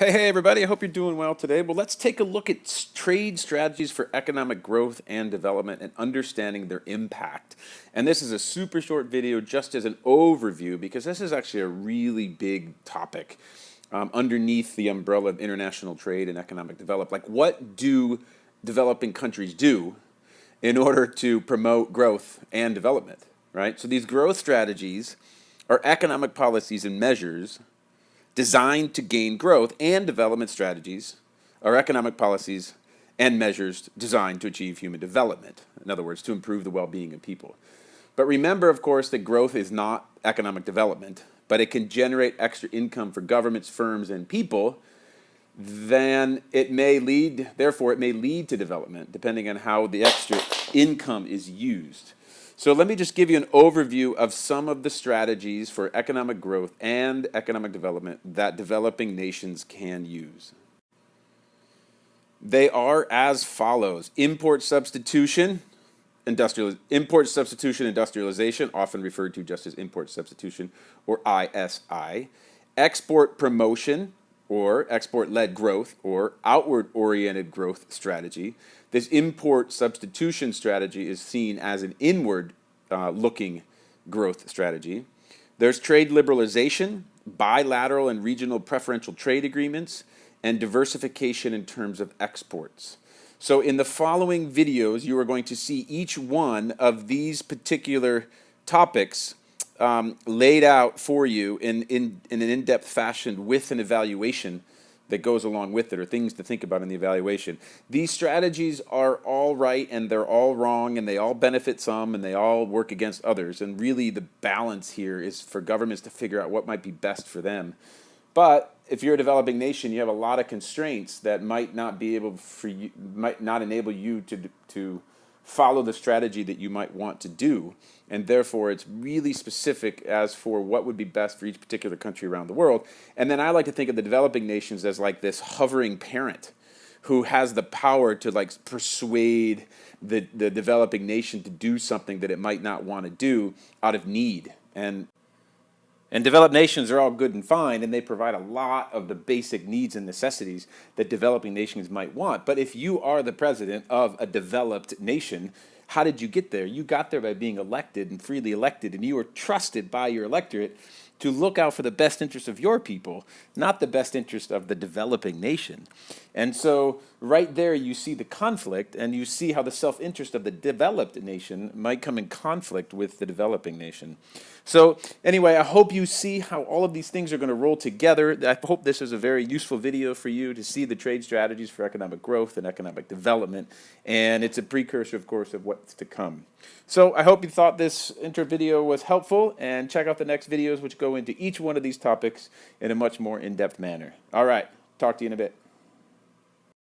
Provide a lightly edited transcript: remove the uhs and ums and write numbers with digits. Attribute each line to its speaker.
Speaker 1: Hey everybody, I hope you're doing well today. Well, let's take a look at trade strategies for economic growth and development and understanding their impact. And this is a super short video just as an overview because this is actually a really big topic underneath the umbrella of international trade and economic development. Like, what do developing countries do in order to promote growth and development, right? So these growth strategies are economic policies and measures designed to gain growth, and development strategies are economic policies and measures designed to achieve human development. In other words, to improve the well-being of people. But remember, of course, that growth is not economic development, but it can generate extra income for governments, firms, and people. Then it may lead, therefore, it may lead to development, depending on how the extra income is used. So let me just give you an overview of some of the strategies for economic growth and economic development that developing nations can use. They are as follows: import substitution, industrialization, often referred to just as import substitution or ISI, export promotion, or export-led growth, or outward-oriented growth strategy. This import substitution strategy is seen as an inward-looking growth strategy. There's trade liberalization, bilateral and regional preferential trade agreements, and diversification in terms of exports. So in the following videos, you are going to see each one of these particular topics laid out for you in an in-depth fashion with an evaluation that goes along with it, or things to think about in the evaluation. These strategies are all right and they're all wrong, and they all benefit some and they all work against others. And really the balance here is for governments to figure out what might be best for them. But if you're a developing nation, you have a lot of constraints that might not enable you to follow the strategy that you might want to do, and therefore it's really specific as for what would be best for each particular country around the world. And then I like to think of the developing nations as like this hovering parent who has the power to like persuade the developing nation to do something that it might not want to do out of need. And developed nations are all good and fine, and they provide a lot of the basic needs and necessities that developing nations might want. But if you are the president of a developed nation, how did you get there? You got there by being elected and freely elected, and you were trusted by your electorate to look out for the best interest of your people, not the best interest of the developing nation. And so right there you see the conflict, and you see how the self-interest of the developed nation might come in conflict with the developing nation. So anyway, I hope you see how all of these things are going to roll together. I hope this is a very useful video for you to see the trade strategies for economic growth and economic development. And it's a precursor, of course, of what's to come. So I hope you thought this intro video was helpful, and check out the next videos which go into each one of these topics in a much more in-depth manner. All right, talk to you in a bit.